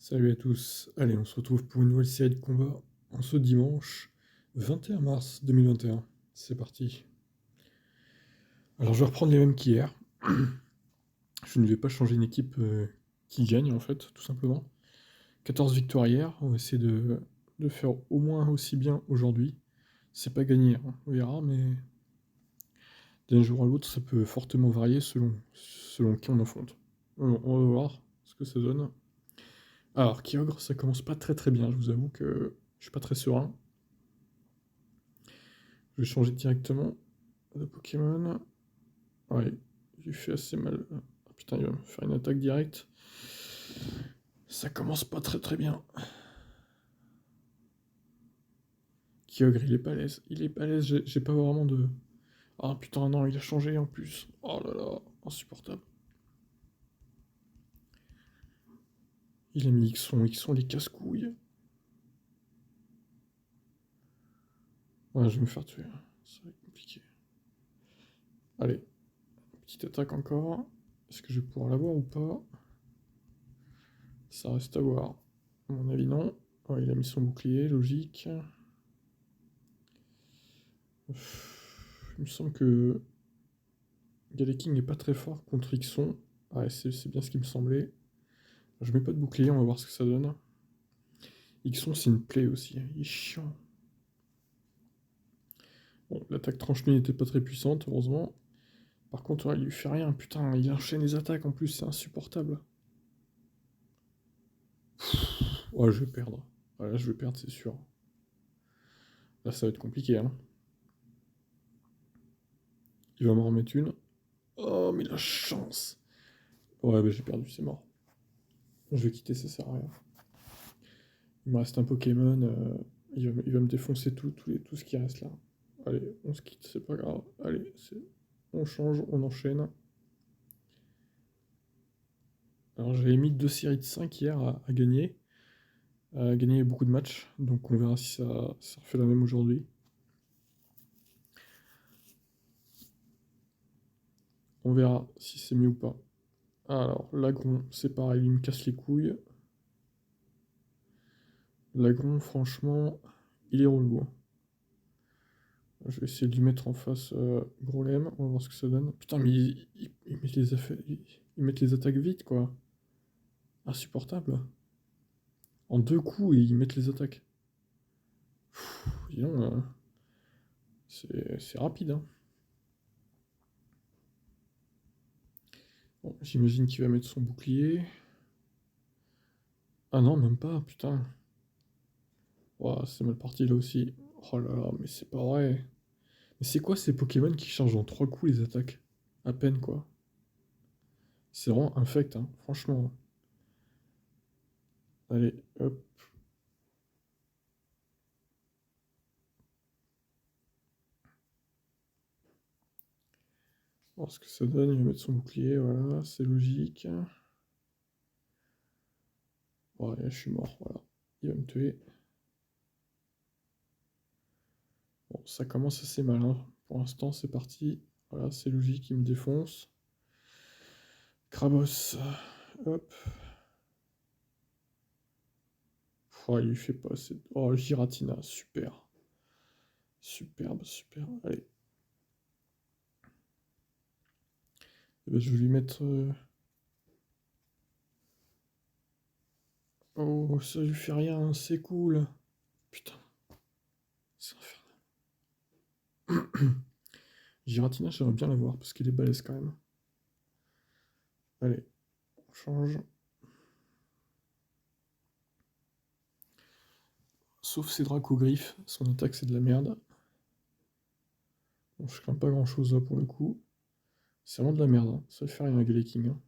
Salut à tous, allez on se retrouve pour une nouvelle série de combats en ce dimanche 21 mars 2021. C'est parti. Alors je vais reprendre les mêmes qu'hier. Je ne vais pas changer une équipe qui gagne en fait, tout simplement. 14 victoires hier, on va essayer de faire au moins aussi bien aujourd'hui. C'est pas gagné, hein, on verra, mais d'un jour à l'autre ça peut fortement varier selon qui on affronte. On va voir ce que ça donne. Alors Kyogre, ça commence pas très très bien, je vous avoue que je suis pas très serein. Je vais changer directement de Pokémon. Ouais, il lui fait assez mal. Ah, putain, il va me faire une attaque directe. Ça commence pas très très bien. Kyogre, il est pas à l'aise. Il est pas à l'aise, j'ai pas vraiment de... Ah putain, non, il a changé en plus. Oh là là, insupportable. Il a mis X-Son les casse-couilles. Ouais, je vais me faire tuer. Ça va être compliqué. Allez, petite attaque encore. Est-ce que je vais pouvoir l'avoir ou pas? Ça reste à voir. À mon avis, non. Ouais, il a mis son bouclier, logique. Il me semble que Galaking n'est pas très fort contre Ixon. Ouais, c'est bien ce qui me semblait. Je mets pas de bouclier, on va voir ce que ça donne. Ixon, c'est une plaie aussi, il est chiant. Bon, l'attaque tranche-nuit n'était pas très puissante, heureusement. Par contre, ouais, il lui fait rien, putain, il enchaîne les attaques en plus, c'est insupportable. Ouais, je vais perdre. Ouais, là, je vais perdre, c'est sûr. Là, ça va être compliqué, hein. Il va m'en remettre une. Oh, mais la chance! Ouais, bah j'ai perdu, c'est mort. Je vais quitter, ça sert à rien. Il me reste un Pokémon, il va me défoncer tout ce qui reste là. Allez, on se quitte, c'est pas grave. Allez, on change, on enchaîne. Alors j'avais mis 2 séries de 5 hier à gagner. À gagner beaucoup de matchs, donc on verra si ça refait la même aujourd'hui. On verra si c'est mieux ou pas. Alors, Lagron, c'est pareil, il me casse les couilles. Lagron, franchement, il est relou, hein. Je vais essayer de lui mettre en face Grolem, on va voir ce que ça donne. Putain, mais ils mettent ils mettent les attaques vite, quoi. Insupportable. En 2 coups, et ils mettent les attaques. Dis donc, c'est rapide, hein. Bon, j'imagine qu'il va mettre son bouclier. Ah non, même pas, putain. Ouah, c'est mal parti là aussi. Oh là là, mais c'est pas vrai. Mais c'est quoi ces Pokémon qui changent en 3 coups les attaques? À peine, quoi. C'est vraiment infect, hein, franchement. Allez, hop. Voir ce que ça donne, il va mettre son bouclier, voilà, c'est logique. Ouais, je suis mort, voilà. Il va me tuer. Bon, ça commence assez mal, hein. Pour l'instant, c'est parti. Voilà, c'est logique, il me défonce. Krabos, hop. Oh, il lui fait pas assez... Oh, Giratina, super. Superbe, super. Allez. Eh ben, je vais lui mettre... Oh, ça lui fait rien, c'est cool. Putain, c'est infernal. Giratina, j'aimerais bien l'avoir, parce qu'il est balèze quand même. Allez, on change. Sauf ses Dracogriffes, son attaque c'est de la merde. Bon, je crains pas grand chose là pour le coup. C'est vraiment de la merde, hein. Ça fait rien à Galaking, hein.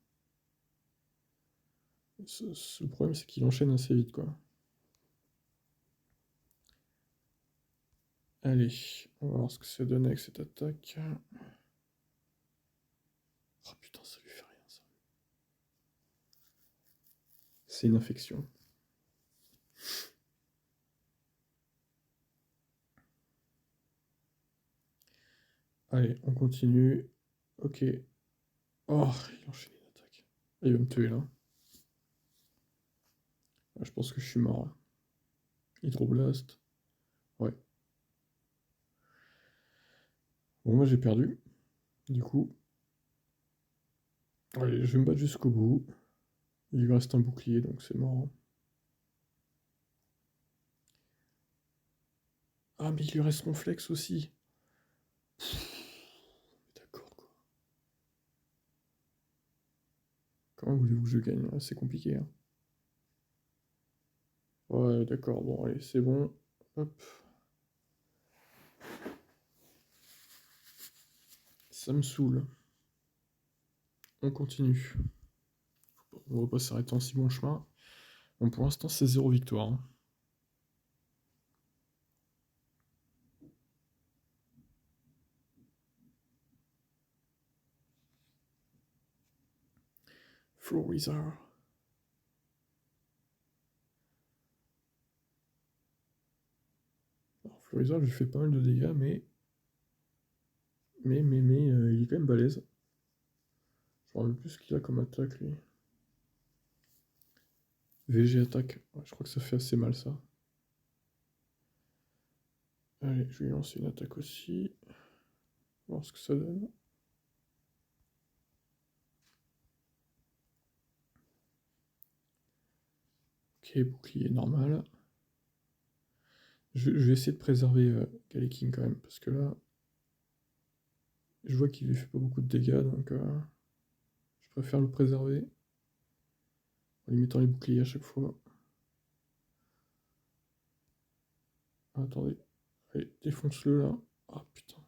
Le problème c'est qu'il enchaîne assez vite, quoi. Allez, on va voir ce que ça donne avec cette attaque. Oh putain, ça lui fait rien ça. C'est une infection. Allez, on continue. Ok. Oh, il enchaîne une attaque. Il va me tuer là. Je pense que je suis mort, là. Hydroblast. Ouais. Bon, moi j'ai perdu. Du coup, allez, je vais me battre jusqu'au bout. Il lui reste un bouclier, donc c'est mort, hein. Ah, mais il lui reste Ronflex aussi. D'accord, quoi. Comment voulez-vous que je gagne? C'est compliqué, hein. Ouais, d'accord, bon, allez, c'est bon. Hop. Ça me saoule. On continue. On va pas s'arrêter en si bon chemin. Bon, pour l'instant, c'est 0 victoire, hein. Florizard. Alors, Florizard, je lui fais pas mal de dégâts, mais, il est quand même balèze. Je me rappelle plus ce qu'il a comme attaque, lui. VG attaque. Ouais, je crois que ça fait assez mal, ça. Allez, je vais lui lancer une attaque aussi. Voir ce que ça donne. Ok, bouclier normal. Je vais essayer de préserver Galeking quand même, parce que là, je vois qu'il lui fait pas beaucoup de dégâts, donc je préfère le préserver en lui mettant les boucliers à chaque fois. Ah, attendez, allez, défonce-le là. Ah putain,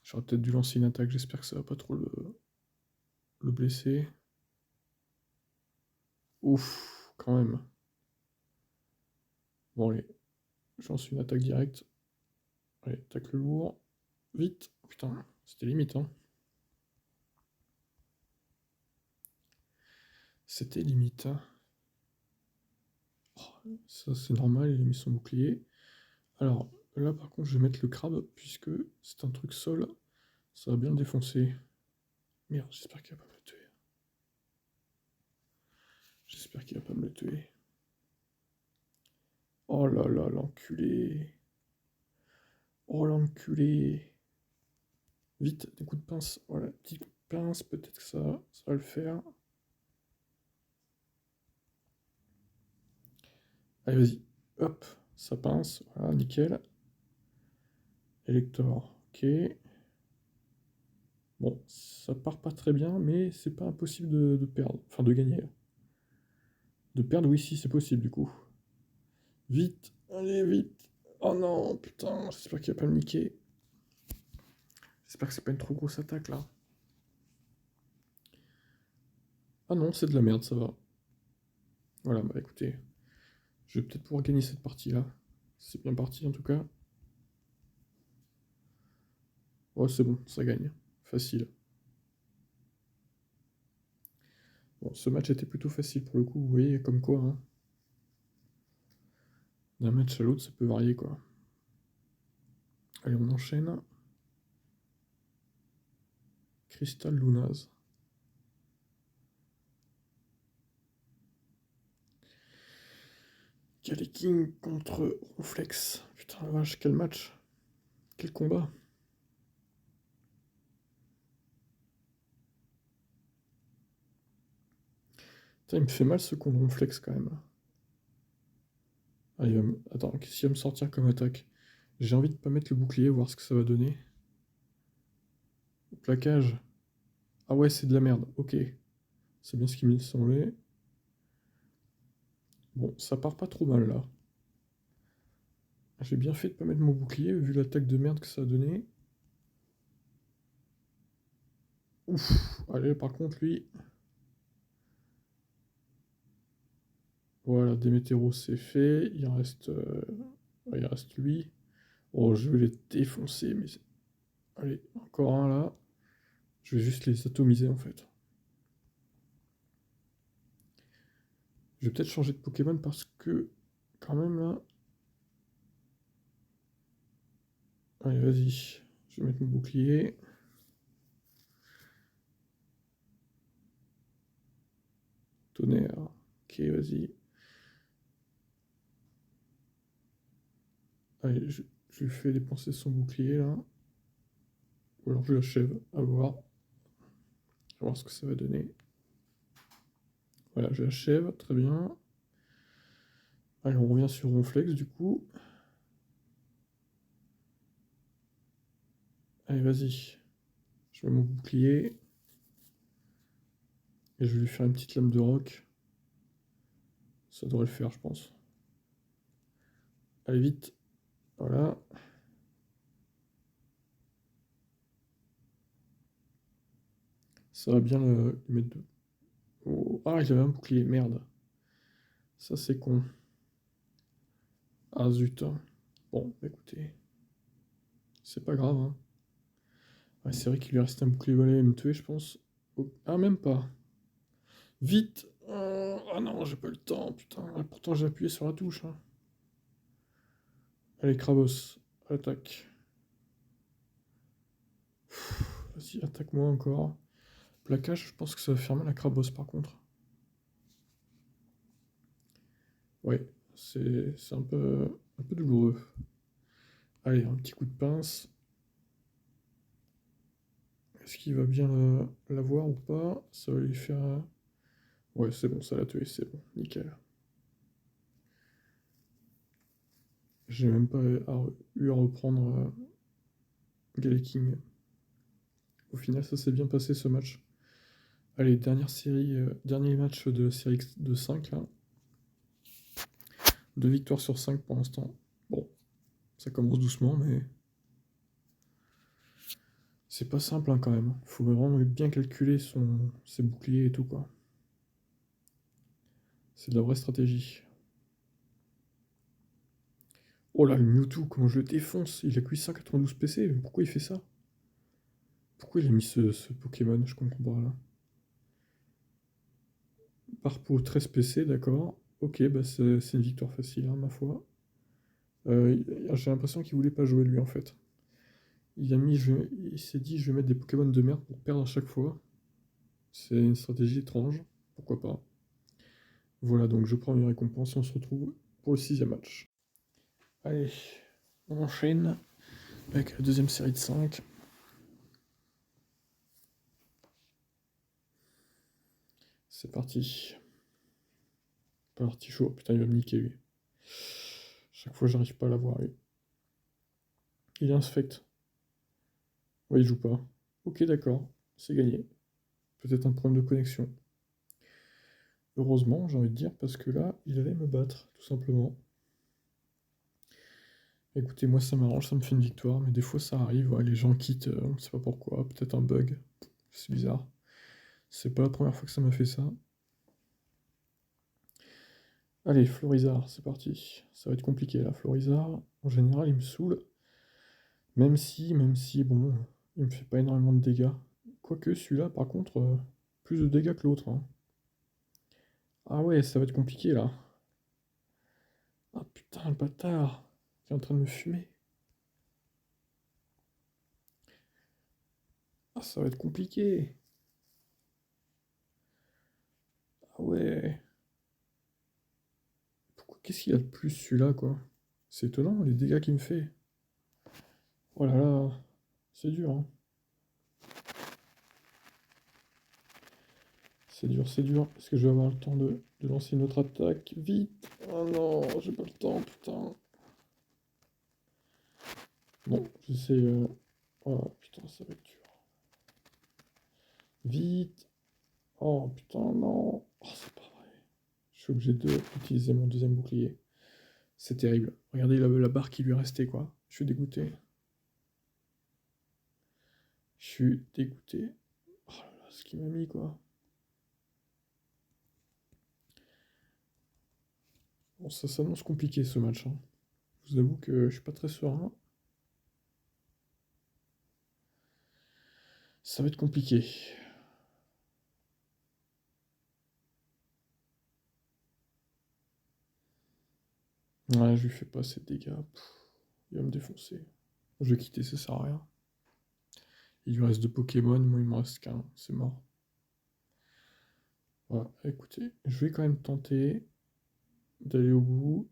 j'aurais peut-être dû lancer une attaque, j'espère que ça va pas trop le blesser. Ouf, quand même. Bon allez, je lance une attaque directe. Allez, attaque le lourd. Vite. Putain, c'était limite, hein. C'était limite, hein. Oh, ça c'est normal, il a mis son bouclier. Alors, là par contre, je vais mettre le crabe, puisque c'est un truc sol. Ça va bien le défoncer. Merde, j'espère qu'il va pas me le tuer. J'espère qu'il va pas me le tuer. Oh là là, l'enculé. Oh l'enculé. Vite, des coups de pince. Voilà, petit coup de pince, peut-être que ça va le faire. Allez, vas-y. Hop, ça pince. Voilà, nickel. Elector, ok. Bon, ça part pas très bien, mais c'est pas impossible de perdre. Enfin, de gagner. De perdre, oui, si, c'est possible, du coup. Vite, allez, vite. Oh non, putain, j'espère qu'il va pas me niquer. J'espère que c'est pas une trop grosse attaque, là. Ah non, c'est de la merde, ça va. Voilà, bah écoutez, je vais peut-être pouvoir gagner cette partie-là. C'est bien parti, en tout cas. Oh, c'est bon, ça gagne. Facile. Bon, ce match était plutôt facile pour le coup, vous voyez, comme quoi, hein. D'un match à l'autre, ça peut varier, quoi. Allez, on enchaîne. Crystal Lunaz. King contre Ronflex. Putain la vache, quel match. Quel combat. Putain, il me fait mal ce con de Ronflex quand même. Ah, attends, qu'est-ce qu'il va me sortir comme attaque? J'ai envie de pas mettre le bouclier, voir ce que ça va donner. Plaquage. Ah ouais, c'est de la merde, ok. C'est bien ce qui me semblait. Bon, ça part pas trop mal là. J'ai bien fait de pas mettre mon bouclier, vu l'attaque de merde que ça a donné. Ouf, allez, par contre, lui... Voilà, Démétéros, c'est fait. Il reste lui. Oh, je vais les défoncer, mais... Allez, encore un là. Je vais juste les atomiser, en fait. Je vais peut-être changer de Pokémon parce que... Quand même, là... Allez, vas-y. Je vais mettre mon bouclier. Tonnerre. Ok, vas-y. Allez, je lui fais dépenser son bouclier là. Ou alors je l'achève, à voir. À voir ce que ça va donner. Voilà, je l'achève, très bien. Allez, on revient sur Ronflex du coup. Allez, vas-y. Je mets mon bouclier. Et je vais lui faire une petite lame de roc. Ça devrait le faire, je pense. Allez, vite. Voilà. Ça va bien le mettre de... Oh. Ah, il avait un bouclier, merde. Ça, c'est con. Ah, zut. Bon, écoutez. C'est pas grave, hein. Ouais, c'est vrai qu'il lui reste un bouclier balai à me tuer, je pense. Oh. Ah, même pas. Vite. Ah non, j'ai pas le temps, putain. Et pourtant, j'ai appuyé sur la touche, hein. Allez, Krabos. Attaque. Vas-y, attaque-moi encore. Plaquage, je pense que ça va faire mal à Krabos, par contre. Ouais, c'est un peu douloureux. Allez, un petit coup de pince. Est-ce qu'il va bien l'avoir ou pas? Ça va lui faire... Ouais, c'est bon, ça l'a tué, c'est bon, nickel. J'ai même pas eu à reprendre Galeking. Au final, ça s'est bien passé ce match. Allez, dernière série, dernier match de série de 5 là. 2 victoires sur 5 pour l'instant. Bon, ça commence doucement, mais c'est pas simple hein, quand même. Faut vraiment bien calculer ses boucliers et tout quoi. C'est de la vraie stratégie. Oh là, le Mewtwo, comment je le défonce! Il a que 892 PC, mais pourquoi il fait ça? Pourquoi il a mis ce Pokémon? Je comprends pas là. Parpo 13 PC, d'accord. Ok, bah c'est une victoire facile, hein, ma foi. J'ai l'impression qu'il voulait pas jouer lui en fait. Il s'est dit je vais mettre des Pokémon de merde pour perdre à chaque fois. C'est une stratégie étrange, pourquoi pas. Voilà, donc je prends mes récompenses et on se retrouve pour le 6ème match. Allez, on enchaîne avec la deuxième série de 5. C'est parti. Parti chaud, putain il va me niquer lui. Chaque fois j'arrive pas à l'avoir lui. Il inspecte. Ouais, il joue pas. Ok, d'accord, c'est gagné. Peut-être un problème de connexion. Heureusement, j'ai envie de dire, parce que là, il allait me battre, tout simplement. Écoutez, moi ça m'arrange, ça me fait une victoire, mais des fois ça arrive, ouais, les gens quittent, on ne sait pas pourquoi, peut-être un bug, c'est bizarre. C'est pas la première fois que ça m'a fait ça. Allez, Florizard, c'est parti. Ça va être compliqué là, Florizard. En général, il me saoule. Même si, bon, il me fait pas énormément de dégâts. Quoique celui-là, par contre, plus de dégâts que l'autre, hein. Ah ouais, ça va être compliqué là. Ah putain, le bâtard, il est en train de me fumer. Ah, ça va être compliqué. Ah ouais. Qu'est-ce qu'il a de plus celui-là, quoi? C'est étonnant, les dégâts qu'il me fait. Oh là là, c'est dur, hein. C'est dur, c'est dur. Est-ce que je vais avoir le temps de lancer une autre attaque? Vite! Oh non, j'ai pas le temps, putain. Bon, j'essaie... Oh putain, ça va être dur. Vite! Oh putain, non! Oh, c'est pas vrai. Je suis obligé d'utiliser mon deuxième bouclier. C'est terrible. Regardez la barre qui lui restait, quoi. Je suis dégoûté. Je suis dégoûté. Oh là là, ce qu'il m'a mis, quoi. Bon, ça s'annonce compliqué, ce match, hein. Je vous avoue que je suis pas très serein. Ça va être compliqué. Ouais, je lui fais pas assez de dégâts. Il va me défoncer. Je vais quitter, ça sert à rien. Il lui reste 2 Pokémon, moi il me reste qu'un, c'est mort. Voilà, écoutez, je vais quand même tenter d'aller au bout.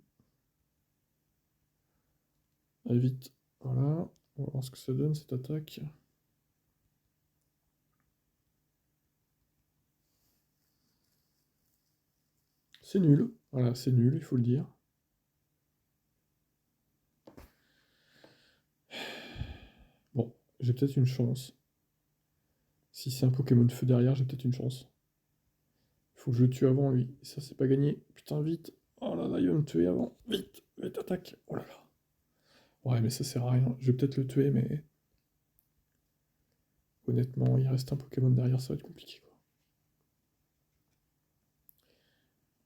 Allez, vite. Voilà. On va voir ce que ça donne, cette attaque. C'est nul. Voilà, c'est nul, il faut le dire. Bon, j'ai peut-être une chance. Si c'est un Pokémon de feu derrière, j'ai peut-être une chance. Il faut que je le tue avant lui. Et ça, c'est pas gagné. Putain, vite. Oh là là, il va me tuer avant. Vite, vite, attaque. Oh là là. Ouais, mais ça sert à rien. Je vais peut-être le tuer, mais honnêtement, il reste un Pokémon derrière, ça va être compliqué, quoi.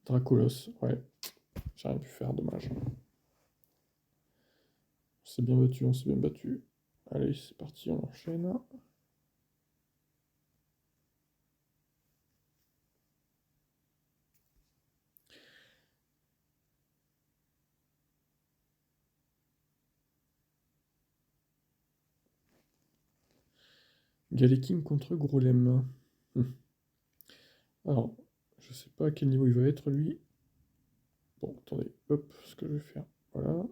Dracolos, ouais. J'ai rien pu faire, dommage. On s'est bien battu, on s'est bien battu. Allez, c'est parti, on enchaîne. Galeking contre Grolem. Alors, je sais pas à quel niveau il va être, lui. Bon, attendez, hop, ce que je vais faire. Voilà.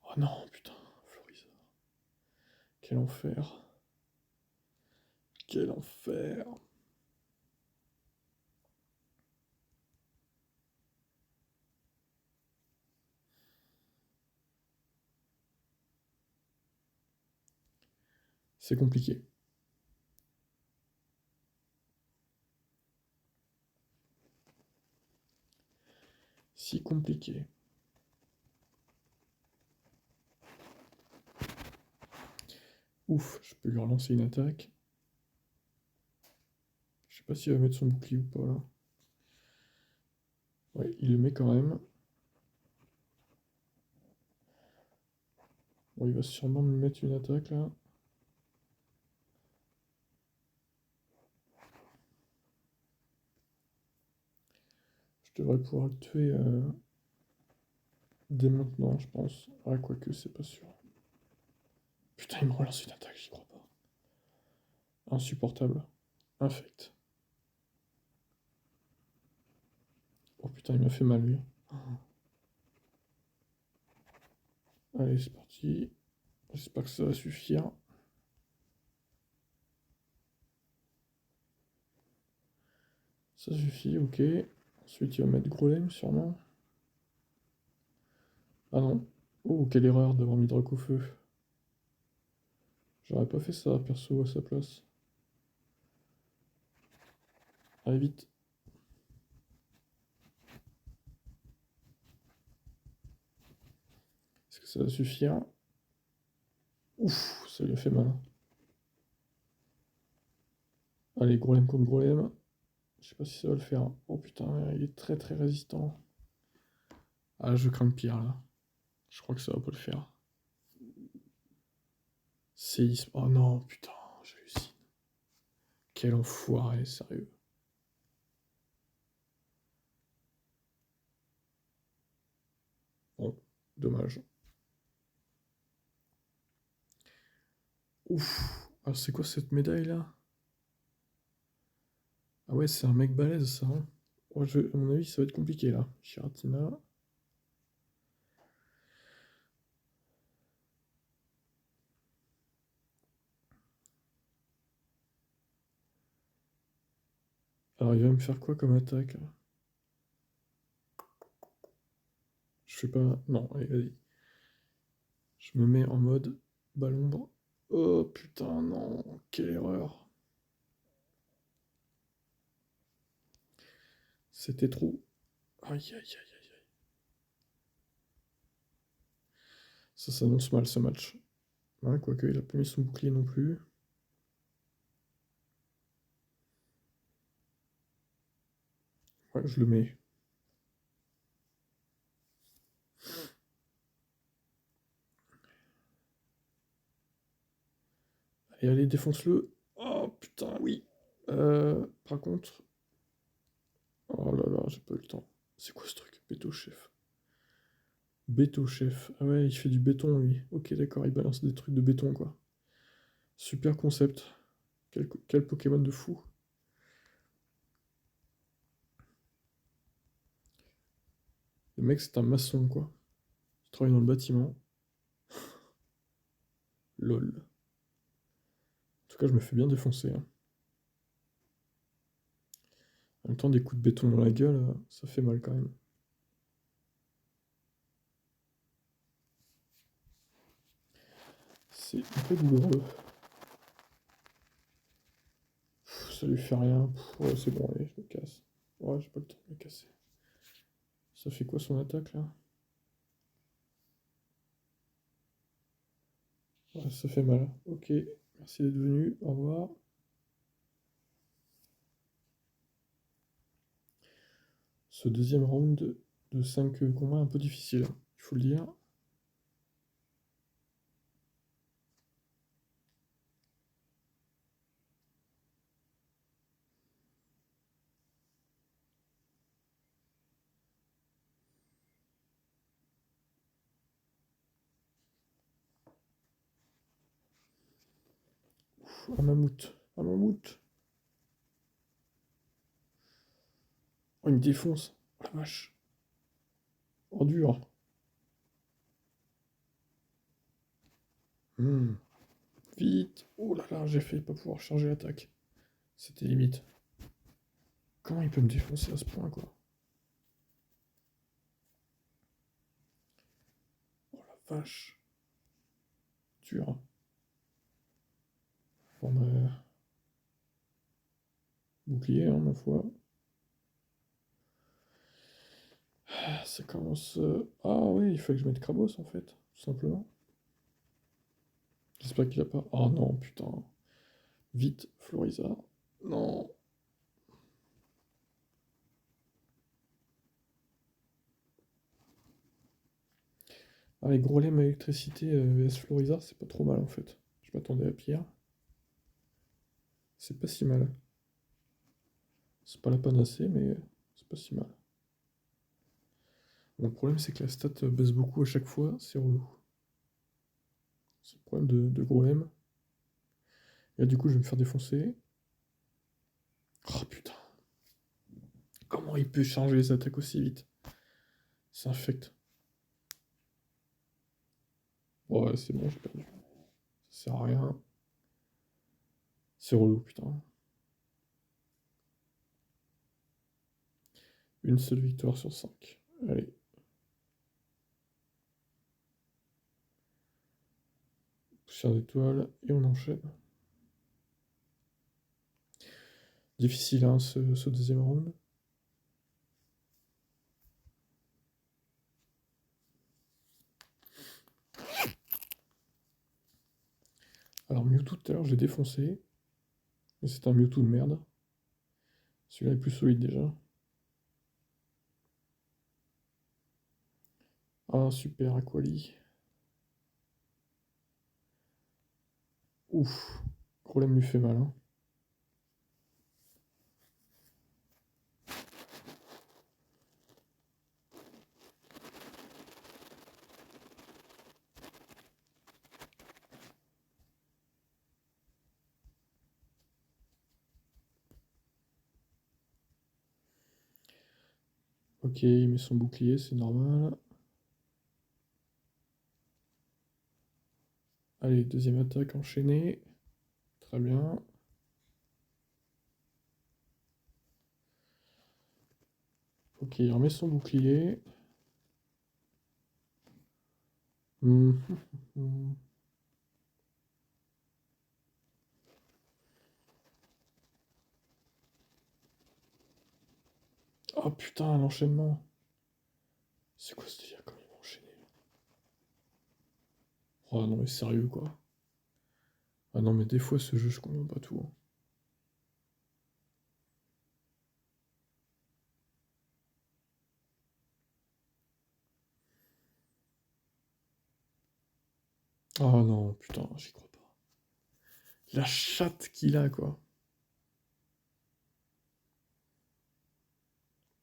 Oh non, putain, Florizard. Quel enfer. Quel enfer. C'est compliqué. Si compliqué. Ouf, je peux lui relancer une attaque. Je sais pas s'il va mettre son bouclier ou pas là. Ouais, il le met quand même. Bon, il va sûrement me mettre une attaque là. Je devrais pouvoir le tuer dès maintenant, je pense. Ah, quoique, c'est pas sûr. Putain, il me relance une attaque, j'y crois pas. Insupportable. Infect. Oh putain, il m'a fait mal lui. Allez, c'est parti. J'espère que ça va suffire. Ça suffit, ok. Ensuite, il va mettre Grolem, sûrement. Ah non. Oh, quelle erreur d'avoir mis Drac au feu. J'aurais pas fait ça, perso, à sa place. Allez, vite. Est-ce que ça va suffire? Ouf, ça lui a fait mal. Allez, Grolem contre Grolem. Je sais pas si ça va le faire. Oh putain, il est très très résistant. Ah, je crains le pire là. Je crois que ça va pas le faire. Séisme. Oh non, putain, j'hallucine. Quel enfoiré, sérieux. Bon, dommage. Ouf. Alors c'est quoi cette médaille là? Ah ouais, c'est un mec balèze ça, hein. Oh, à mon avis, ça va être compliqué là. Giratina. Alors il va me faire quoi comme attaque là? Je fais pas. Non, allez, vas-y. Je me mets en mode Balombre. Oh putain, non, quelle erreur. C'était trop. Aïe aïe aïe aïe aïe. Ça s'annonce mal ce match. Ouais, quoique il a pas mis son bouclier non plus. Ouais, je le mets. Allez, allez, défonce-le. Oh putain, oui. Par contre. Oh là là, j'ai pas eu le temps. C'est quoi ce truc? Béto chef. Béto chef. Ah ouais, il fait du béton lui. Ok, d'accord, il balance des trucs de béton quoi. Super concept. Quel Pokémon de fou. Le mec, c'est un maçon quoi. Il travaille dans le bâtiment. Lol. En tout cas, je me fais bien défoncer, hein. En même temps, des coups de béton dans la gueule, ça fait mal quand même. C'est un peu douloureux. Ça lui fait rien. Ouais, c'est bon, allez, je me casse. Ouais, j'ai pas le temps de me casser. Ça fait quoi son attaque là? Ouais, ça fait mal. Ok, merci d'être venu. Au revoir. Ce deuxième round de 5 combats un peu difficile, il faut le dire. Un mammouth. Un mammouth. Oh, il me défonce. Oh la vache. Oh, dur. Hmm. Vite. Oh là là, j'ai failli pas pouvoir charger l'attaque. C'était limite. Comment il peut me défoncer à ce point, quoi? Oh la vache. Dur. Bon, bah, bouclier, hein, ma foi. Ah, ça commence. Ah oui, il fallait que je mette Krabos en fait, tout simplement. J'espère qu'il a pas. Oh non, putain. Vite, Floriza. Non. Avec Grolem à électricité vs Floriza, c'est pas trop mal en fait. Je m'attendais à pire. C'est pas si mal. C'est pas la panacée, mais c'est pas si mal. Bon, le problème, c'est que la stat baisse beaucoup à chaque fois, c'est relou. C'est le problème de Grolem. Et là, du coup, je vais me faire défoncer. Oh putain. Comment il peut changer les attaques aussi vite? C'est infect. Ouais, c'est bon, j'ai perdu. Ça sert à rien. C'est relou, putain. Une seule victoire sur 5. Allez. Poussière d'étoile, et on enchaîne. Difficile, hein, ce deuxième round. Alors Mewtwo, tout à l'heure, je l'ai défoncé. Mais c'est un Mewtwo de merde. Celui-là est plus solide déjà. Ah, super, Aquali. Ouf. Problème lui fait mal, hein. Ok, il met son bouclier, c'est normal. Allez, deuxième attaque enchaînée. Très bien. Ok, il remet son bouclier. Oh putain, l'enchaînement. C'est quoi ce délire quand il va enchaîner? Oh non, mais sérieux quoi. Ah non, mais des fois ce jeu, je comprends pas tout, hein. Ah non, putain, j'y crois pas. La chatte qu'il a, quoi.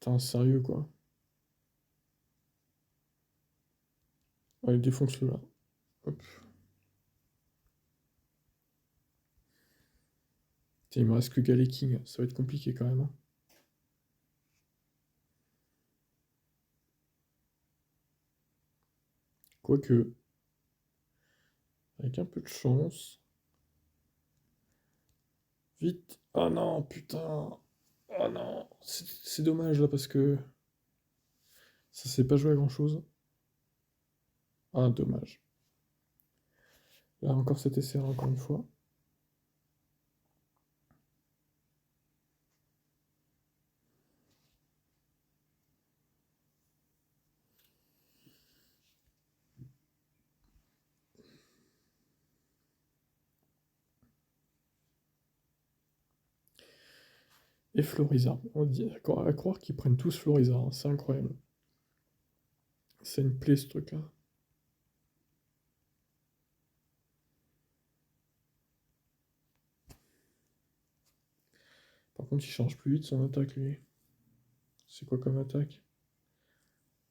Putain, sérieux, quoi. Allez, défonce-le, là. Hop. Tiens, il me reste que King. Ça va être compliqué, quand même, hein. Quoique... Avec un peu de chance. Vite. Oh non, putain. Oh non. C'est dommage là parce que ça s'est pas joué à grand chose. Ah, dommage. Là encore c'était serré encore une fois. Et Florizard. On dit à croire qu'ils prennent tous Florizard, hein, c'est incroyable. C'est une plaie ce truc-là. Par contre, il change plus vite son attaque lui. C'est quoi comme attaque?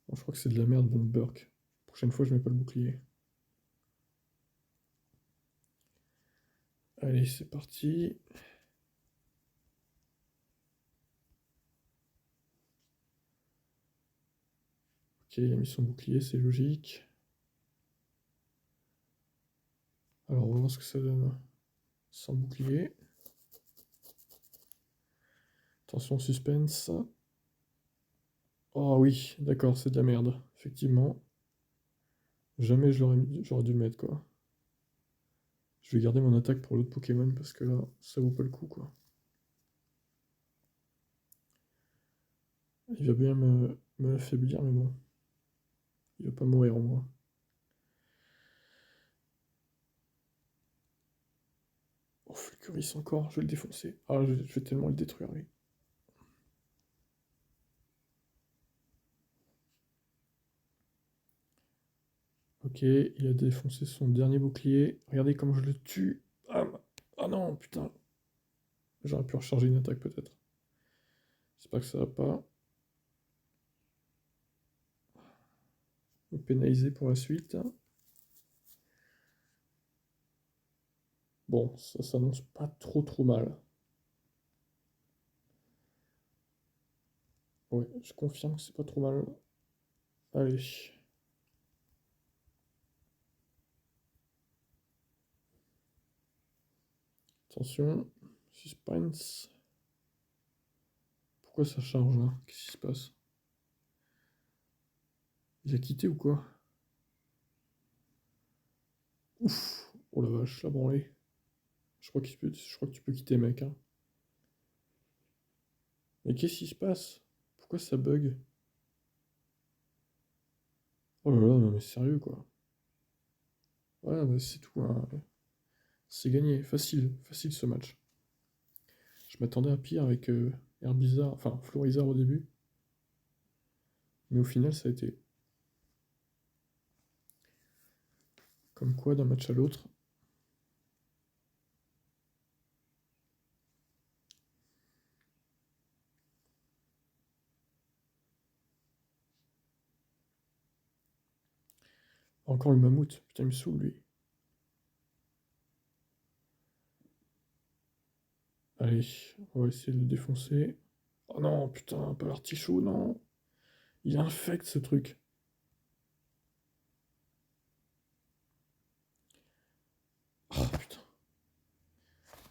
Bon, je crois que c'est de la merde, Von Burke. Prochaine fois, je mets pas le bouclier. Allez, c'est parti. Ok, il a mis son bouclier, c'est logique. Alors, on va voir ce que ça donne. Sans bouclier. Attention, suspense. Oh oui, d'accord, c'est de la merde, effectivement. Jamais j'aurais dû le mettre, quoi. Je vais garder mon attaque pour l'autre Pokémon, parce que là, ça vaut pas le coup, quoi. Il va bien me affaiblir, mais bon. Il va pas mourir, au moins. Oh, Fulguris encore, je vais le défoncer. Ah, je vais tellement le détruire, lui. Ok, il a défoncé son dernier bouclier. Regardez comme je le tue. Ah, ah non, putain. J'aurais pu recharger une attaque peut-être. J'espère que ça va pas me pénaliser pour la suite. Bon, ça s'annonce pas trop mal. Ouais, je confirme que c'est pas trop mal. Allez. Attention. Suspense. Pourquoi ça charge là? Qu'est-ce qui se passe? Il a quitté ou quoi? Ouf! Oh la vache, la branlée. Je crois que tu peux quitter, mec, hein. Mais qu'est-ce qui se passe? Pourquoi ça bug? Oh là là, non mais sérieux quoi. Ouais, bah c'est tout, hein. C'est gagné, facile ce match. Je m'attendais à pire avec Herbizarre, enfin Florizarre au début, mais au final ça a été. Comme quoi d'un match à l'autre. Encore le mammouth, putain il me saoule lui. Allez, on va essayer de le défoncer. Oh non, putain, pas l'artichaut, non. Il infecte ce truc. Oh putain.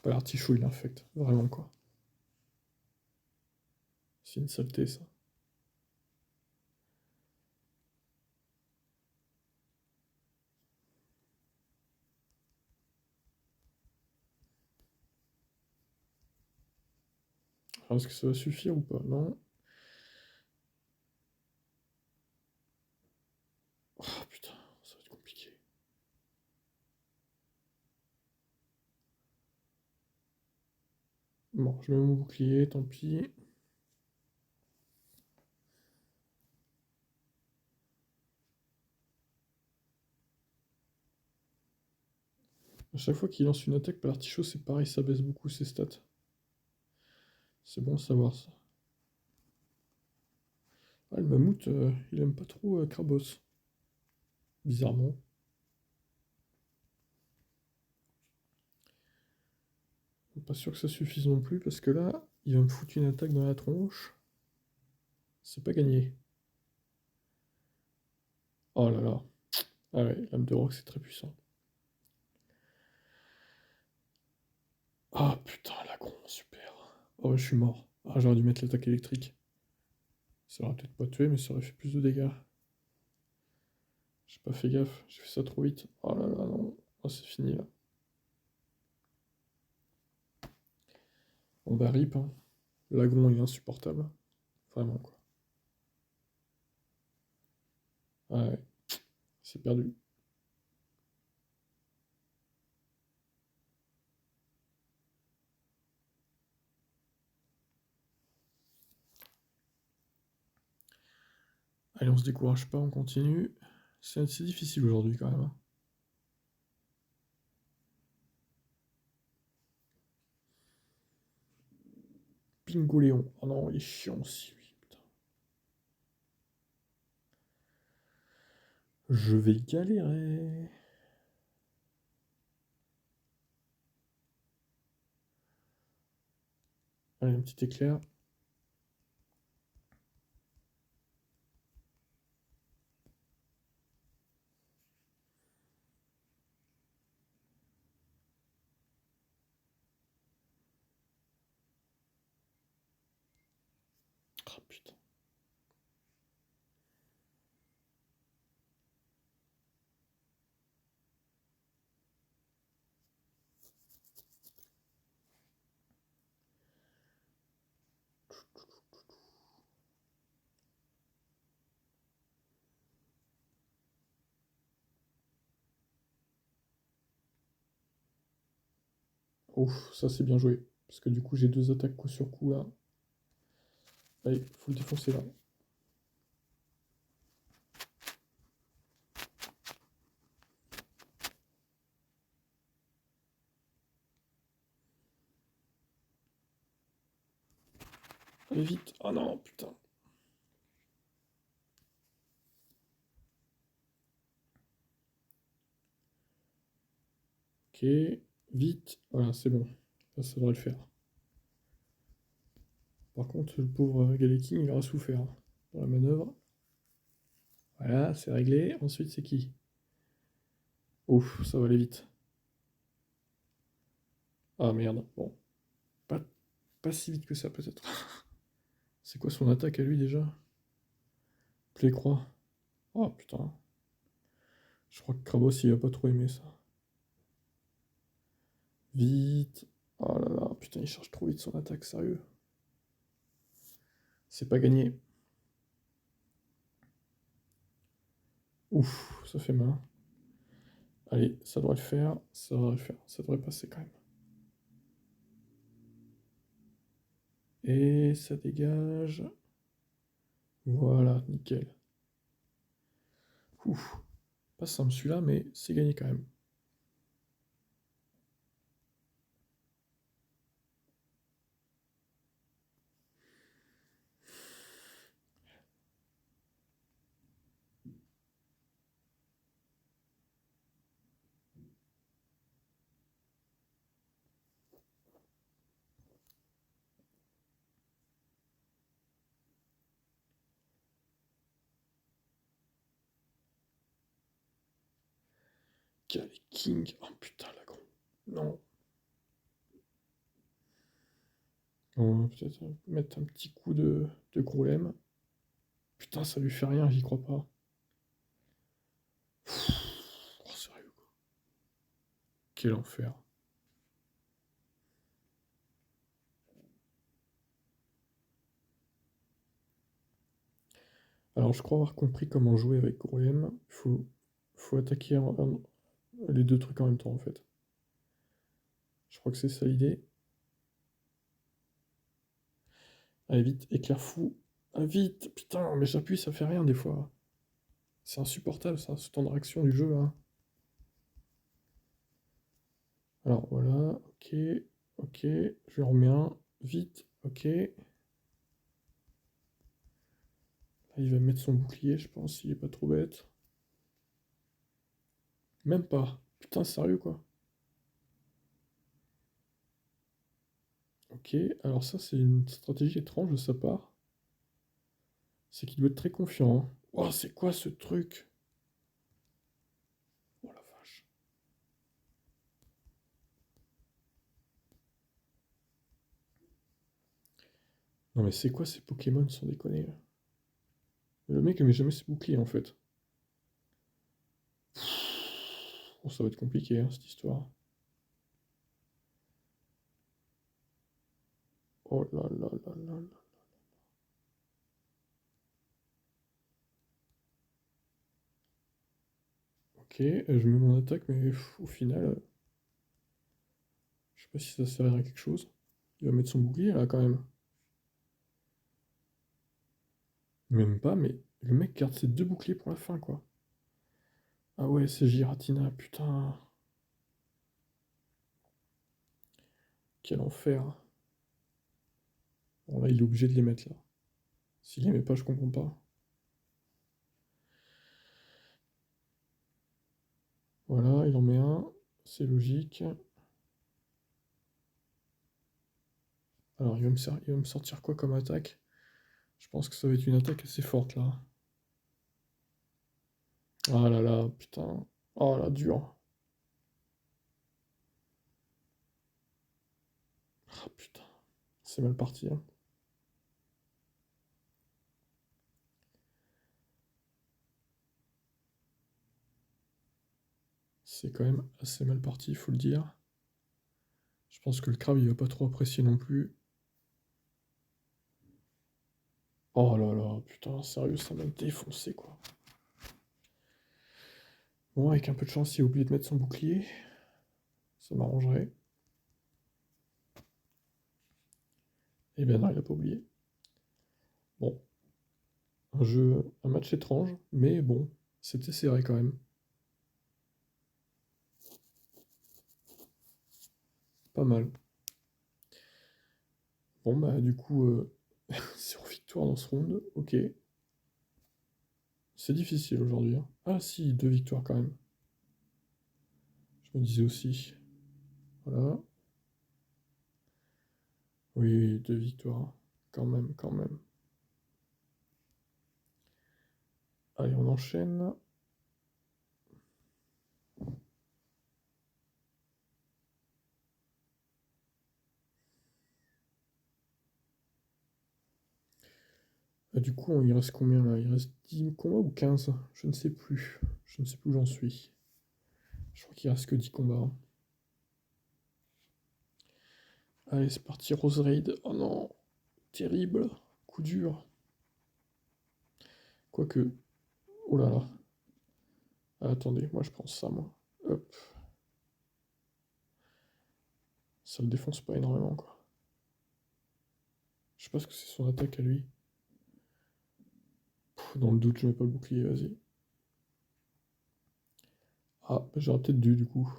Pas l'artichaut, il infecte. Vraiment quoi. C'est une saleté ça. Alors est-ce que ça va suffire ou pas? Non. Oh putain, ça va être compliqué. Bon, je mets mon bouclier, tant pis. À chaque fois qu'il lance une attaque par l'artichaut, c'est pareil, ça baisse beaucoup ses stats. C'est bon de savoir ça. Ah, le mammouth, il aime pas trop Krabos. Bizarrement. Pas sûr que ça suffise non plus, parce que là, il va me foutre une attaque dans la tronche. C'est pas gagné. Oh là là. Ah ouais, l'âme de roc, c'est très puissant. Ah putain, l'agron, super. Oh, je suis mort. Ah, j'aurais dû mettre l'attaque électrique. Ça aurait peut-être pas tué, mais ça aurait fait plus de dégâts. J'ai pas fait gaffe, j'ai fait ça trop vite. Oh là là, non. Oh, c'est fini là. On va rip, hein. L'agron est insupportable. Vraiment, quoi. Ah ouais, c'est perdu. Allez, on se décourage pas, on continue. C'est difficile aujourd'hui quand même, hein. Pingoléon. Oh non, il est chiant aussi, lui. Putain. Je vais galérer. Allez, un petit éclair. Ah putain. Ouf, ça c'est bien joué. Parce que du coup, j'ai deux attaques coup sur coup là. Allez, faut le défoncer là. Allez vite. Ah non, putain. Ok, vite. Voilà, c'est bon. Ça devrait le faire. Par contre, le pauvre Galeking, il aura souffert dans la manœuvre. Voilà, c'est réglé. Ensuite, c'est qui? Ouf, ça va aller vite. Ah merde, bon. Pas, pas si vite que ça, peut-être. C'est quoi son attaque à lui déjà? Play croix. Oh putain. Je crois que Krabos, il a pas trop aimé ça. Vite. Oh là là, putain, il charge trop vite son attaque, sérieux. C'est pas gagné. Ouf, ça fait mal. Allez, ça devrait le faire. Ça devrait le faire. Ça devrait passer quand même. Et ça dégage. Voilà, nickel. Ouf. Pas simple celui-là, mais c'est gagné quand même. Quel King. Oh putain, la grande. Non. On va peut-être mettre un petit coup de Grolem. Putain, ça lui fait rien, j'y crois pas. Oh, sérieux, quoi. Quel enfer. Alors, je crois avoir compris comment jouer avec Grolem. Faut attaquer les deux trucs en même temps, en fait. Je crois que c'est ça l'idée. Allez, vite, éclair fou. Ah, vite, putain, mais j'appuie, ça fait rien des fois. C'est insupportable, ça, ce temps de réaction du jeu, là. Alors, voilà, ok, ok, je lui remets un, vite, ok. Là, il va mettre son bouclier, je pense, s'il est pas trop bête. Même pas. Putain, sérieux, quoi. Ok, alors ça, c'est une stratégie étrange de sa part. C'est qu'il doit être très confiant, hein. Oh, c'est quoi ce truc? Oh la vache. Non mais c'est quoi ces Pokémon sans déconner là? Le mec il met jamais ses boucliers en fait. Bon, ça va être compliqué hein, cette histoire. Oh là là là là là. Ok, je mets mon attaque, mais au final, je sais pas si ça servira à quelque chose. Il va mettre son bouclier là quand même. Même pas, mais le mec garde ses deux boucliers pour la fin quoi. Ah ouais, c'est Giratina, putain. Quel enfer. Bon là, il est obligé de les mettre là. S'il les met pas, je comprends pas. Voilà, il en met un. C'est logique. Alors, il va me sortir quoi comme attaque? Je pense que ça va être une attaque assez forte là. Ah là là, putain. Oh là, dur. Ah putain. C'est mal parti, hein. C'est quand même assez mal parti, il faut le dire. Je pense que le crabe, il va pas trop apprécier non plus. Oh là là, putain, sérieux, ça m'a défoncé, quoi. Bon, avec un peu de chance, il a oublié de mettre son bouclier. Ça m'arrangerait. Eh ben non, il a pas oublié. Bon, un match étrange, mais bon, c'était serré quand même. Pas mal. Bon, bah, du coup, 0 victoire dans ce round, ok. C'est difficile aujourd'hui, hein. Ah si, 2 victoires quand même. Je me disais aussi. Voilà. Oui, oui, 2 victoires. Quand même, quand même. Allez, on enchaîne. Du coup, il reste combien là? Il reste 10 combats ou 15? Je ne sais plus. Je ne sais plus où j'en suis. Je crois qu'il reste que 10 combats, hein. Allez, c'est parti, Rose Raid. Oh non, terrible. Coup dur. Quoique. Oh là là. Ah, attendez, moi je prends ça, moi. Hop. Ça le défonce pas énormément, quoi. Je sais pas ce que c'est son attaque à lui. Dans le doute, je mets pas le bouclier, vas-y. Ah, bah, j'aurais peut-être dû, du coup.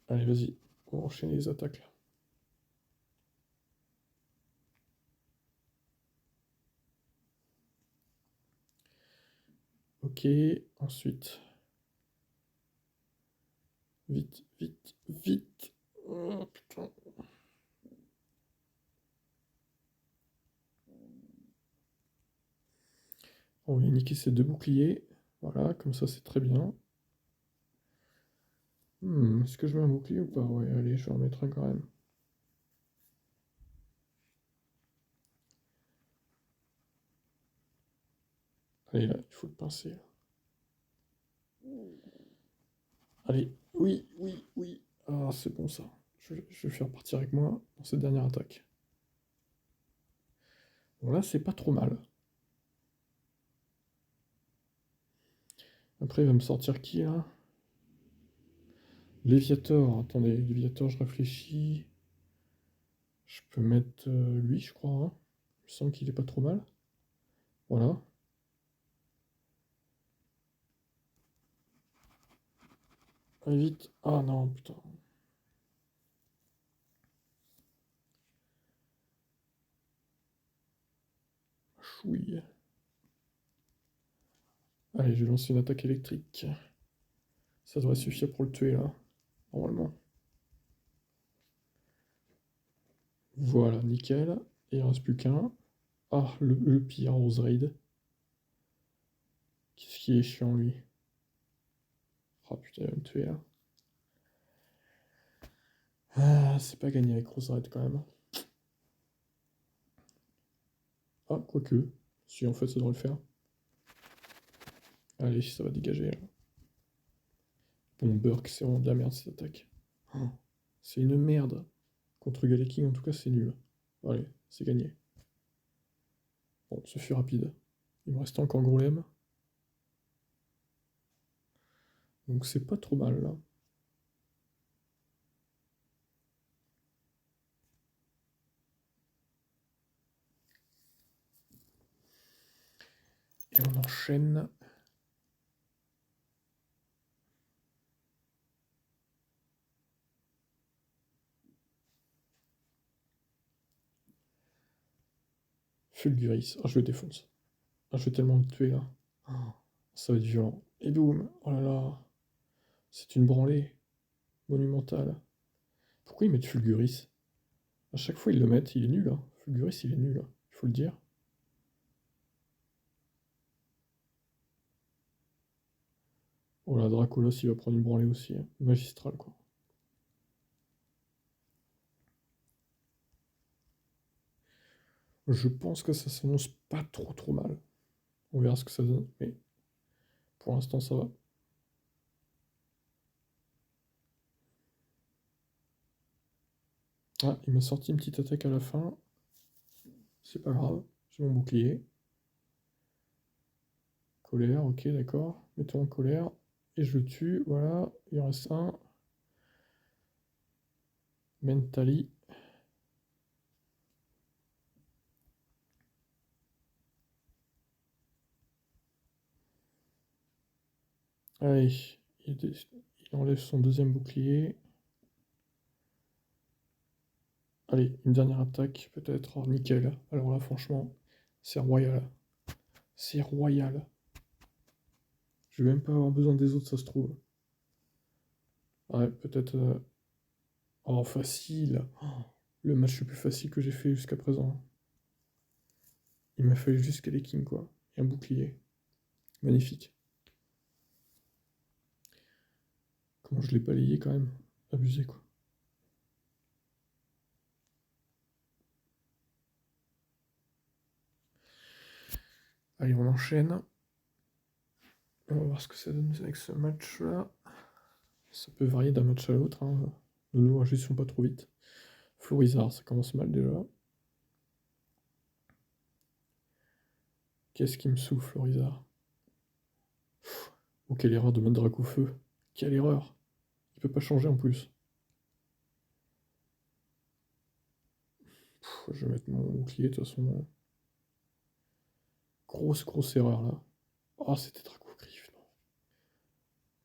Allez, vas-y. On va enchaîner les attaques, là. Ok, ensuite. Vite, vite, vite. Oh, putain. On va niquer ces deux boucliers. Voilà, comme ça c'est très bien. Est-ce que je mets un bouclier ou pas? Ouais, allez, je vais en mettre un quand même. Allez, là, il faut le pincer, là. Allez, oui, oui, oui. Ah, c'est bon ça. Je vais faire partir avec moi dans cette dernière attaque. Bon, là, c'est pas trop mal. Après, il va me sortir qui, là? Léviator. Attendez, Léviator, je réfléchis. Je peux mettre lui, je crois, hein. Il me semble qu'il est pas trop mal. Voilà. Allez, vite. Ah non, putain. Chouille. Allez, je vais lancer une attaque électrique. Ça devrait suffire pour le tuer, là. Normalement. Voilà, nickel. Et il en reste plus qu'un. Ah, le pire, Rose Raid. Qu'est-ce qui est chiant, lui. Ah putain, il va me tuer, là. Ah, c'est pas gagné avec Rose Raid, quand même. Ah, quoique. Si, en fait, ça devrait le faire. Allez, ça va dégager, là. Bon, Burke, c'est vraiment de la merde, cette attaque. Oh, c'est une merde. Contre Galeking, en tout cas, c'est nul. Allez, c'est gagné. Bon, ce fut rapide. Il me reste encore Golem. Donc c'est pas trop mal, là. Et on enchaîne. Fulguris. Ah, je le défonce. Ah, je vais tellement le tuer, là. Ah, ça va être violent. Et boum. Oh là là. C'est une branlée monumentale. Pourquoi ils mettent Fulguris? À chaque fois, ils le mettent. Il est nul, hein. Fulguris, il est nul, hein. Il faut le dire. Oh là, Dracolos, il va prendre une branlée aussi, hein. Magistral, quoi. Je pense que ça s'annonce pas trop mal. On verra ce que ça donne, mais pour l'instant, ça va. Ah, il m'a sorti une petite attaque à la fin. C'est pas grave, j'ai mon bouclier. Colère, ok, d'accord. Mettons en colère. Et je le tue, voilà. Il en reste un. Mentally. Allez, il enlève son deuxième bouclier. Allez, une dernière attaque, peut-être. Oh, nickel. Alors là, franchement, c'est royal. C'est royal. Je vais même pas avoir besoin des autres, ça se trouve. Ouais, peut-être... Oh, facile. Oh, le match le plus facile que j'ai fait jusqu'à présent. Il m'a fallu juste les kings, quoi. Et un bouclier. Magnifique. Comment je l'ai balayé, quand même. Abusé, quoi. Allez, on enchaîne. On va voir ce que ça donne avec ce match-là. Ça peut varier d'un match à l'autre, hein. Ne nous réjouissons pas trop vite. Florizard, ça commence mal déjà. Qu'est-ce qui me souffle, Florizard? Oh, quelle erreur de mettre Drac au feu. Quelle erreur. Il peut pas changer en plus. Je vais mettre mon bouclier de toute façon. Grosse erreur là. Oh, c'était Drac au griffe, non.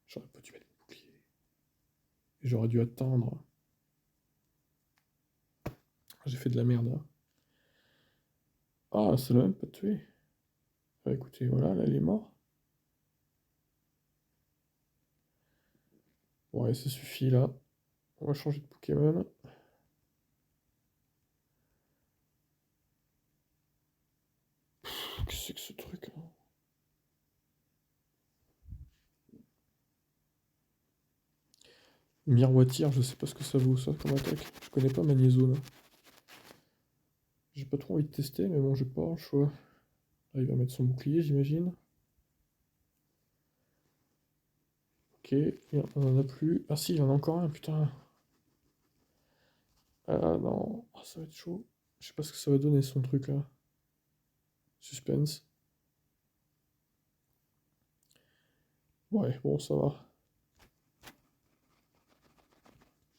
J'aurais pas dû mettre mon bouclier. J'aurais dû attendre. J'ai fait de la merde là. Ah, ça l'a même pas tué. Bah écoutez, voilà, là il est mort. Ouais, ça suffit là. On va changer de Pokémon. Qu'est-ce que c'est que ce truc là? Miroitir, je sais pas ce que ça vaut ça comme attaque. Je connais pas Magnézone. J'ai pas trop envie de tester, mais bon, j'ai pas le choix. Là, il va mettre son bouclier, j'imagine. Ok, on en a plus. Ah si, il en a encore un, putain. Ah non, ah, ça va être chaud. Je sais pas ce que ça va donner son truc là. Suspense. Ouais, bon, ça va.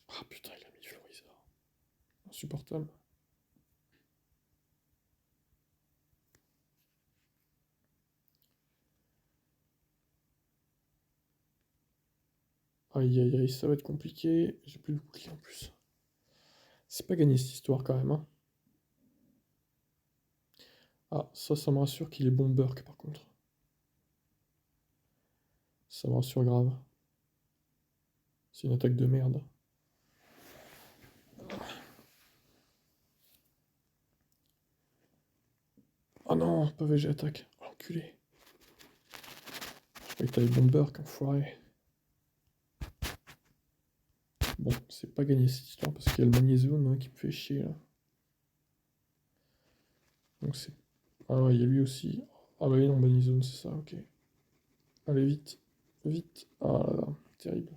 Ah putain, il a mis Florizard. Insupportable. Aïe aïe aïe, ça va être compliqué. J'ai plus de bouclier en plus. C'est pas gagné cette histoire quand même, hein. Ah, ça me rassure qu'il est bon Burk par contre. Ça me rassure grave. C'est une attaque de merde. Oh non, pas VG attaque. Oh, enculé. Je croyais que t'avais bon Burk, enfoiré. Bon, c'est pas gagné cette histoire parce qu'il y a le magnésium qui me fait chier là. Donc c'est Ah ouais, il y a lui aussi. Ah bah oui, non, Bunny Zone, c'est ça, ok. Allez, vite, vite. Ah là là, terrible.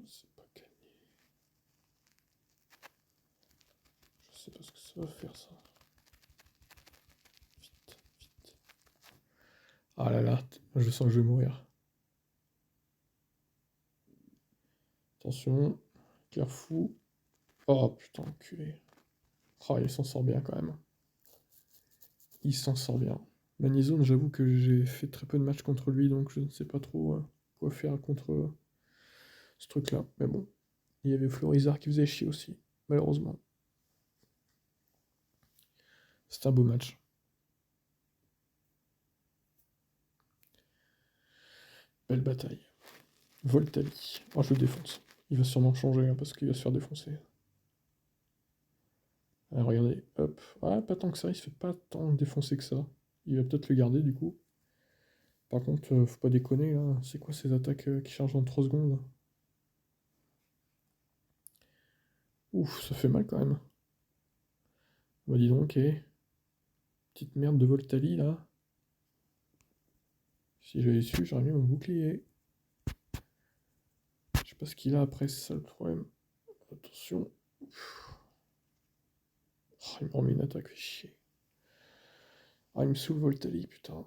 C'est pas gagné. Je sais pas ce que ça va faire, ça. Vite, vite. Ah là là, je sens que je vais mourir. Attention, Carrefour. Oh putain, enculé. Oh, il s'en sort bien quand même. Il s'en sort bien. Manizone, j'avoue que j'ai fait très peu de matchs contre lui, donc je ne sais pas trop quoi faire contre ce truc-là. Mais bon, il y avait Florizard qui faisait chier aussi, malheureusement. C'était un beau match. Belle bataille. Voltali. Oh, je le défonce. Il va sûrement changer hein, parce qu'il va se faire défoncer. Ah, regardez, hop. Ah, pas tant que ça, il se fait pas tant défoncer que ça. Il va peut-être le garder du coup. Par contre, faut pas déconner là. C'est quoi ces attaques qui chargent en 3 secondes là? Ouf, ça fait mal quand même. Bah dis donc, ok. Petite merde de Voltali là. Si j'avais su, j'aurais mis mon bouclier. Je sais pas ce qu'il a après, c'est ça le problème. Attention. Oh, il me remet une attaque, fait chier. Ah, il me saoule Voltali, putain.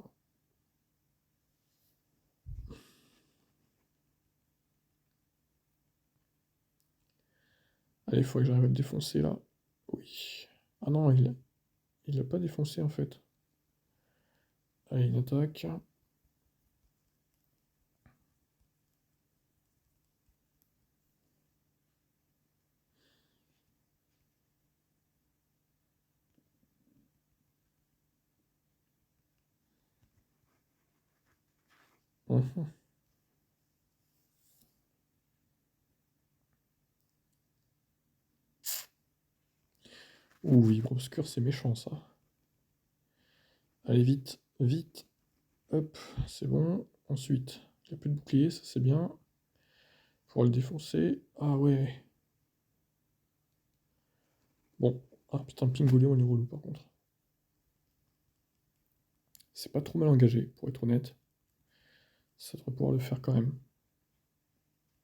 Allez, il faut que j'arrive à le défoncer là. Oui. Ah non, il l'a pas défoncé en fait. Allez, une attaque. Mhm. Ouh, vibre obscur, c'est méchant ça. Allez, vite, vite. Hop, c'est bon. Ensuite, il n'y a plus de bouclier, ça c'est bien. Pour le défoncer. Ah ouais. Bon. Ah putain, le Pingolion, il est relou par contre. C'est pas trop mal engagé, pour être honnête. Ça devrait pouvoir le faire quand même.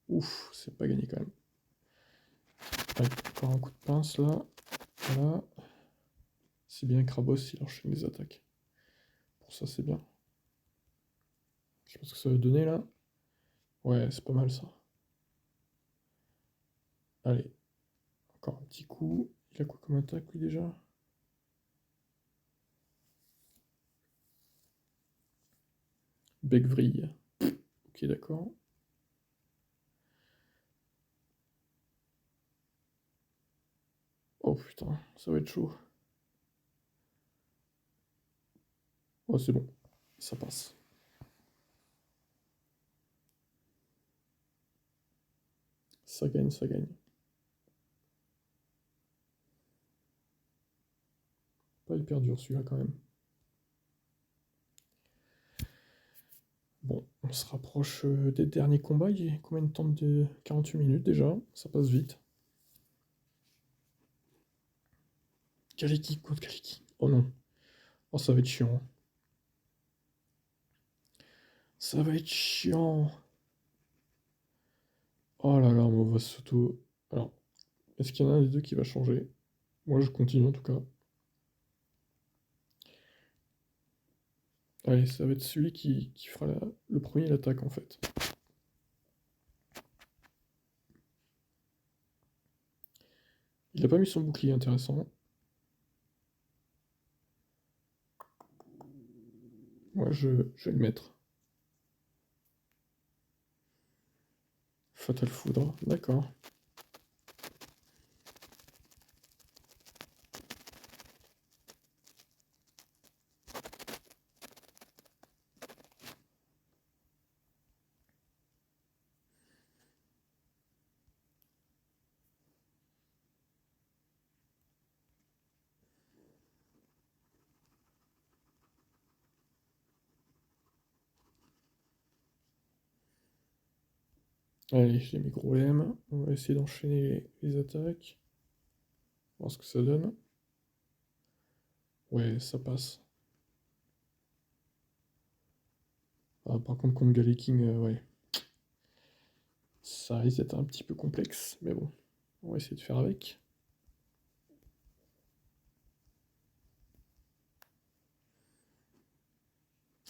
Ouf, c'est pas gagné quand même. Allez, encore un coup de pince là. Voilà. C'est bien Krabos, il enchaîne les attaques. Pour ça, c'est bien. Je sais pas ce que ça va donner là. Ouais, c'est pas mal ça. Allez, encore un petit coup. Il a quoi comme attaque lui déjà? Becvrille. Ok, d'accord. Oh putain, ça va être chaud. Oh, c'est bon. Ça passe. Ça gagne, ça gagne. Pas hyper dur celui-là quand même. Bon, on se rapproche des derniers combats. Il y a combien de temps de 48 minutes déjà? Ça passe vite. Kaleki contre Kaleki. Oh non. Oh, ça va être chiant. Ça va être chiant. Oh là là, on va s'auto. Alors, est-ce qu'il y en a un des deux qui va changer? Moi, je continue en tout cas. Allez, ça va être celui qui fera le premier l'attaque en fait. Il a pas mis son bouclier intéressant. Moi, je vais le mettre. Fatal Foudre, d'accord. Allez, j'ai mis gros M. On va essayer d'enchaîner les attaques. voir ce que ça donne. Ouais, ça passe. Ah, par contre, contre Galeking, ouais. Ça risque d'être un petit peu complexe, mais bon, on va essayer de faire avec.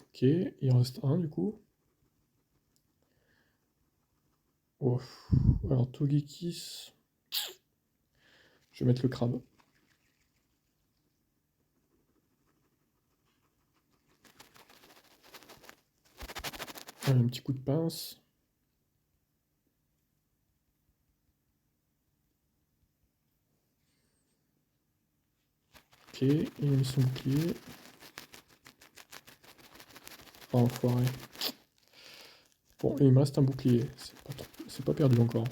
Ok, il en reste un du coup. Oh. Alors Togekis, je vais mettre le crabe. Allez, un petit coup de pince. Ok, il a mis son bouclier. Oh, enfoiré. Bon, et il me reste un bouclier. C'est pas perdu encore.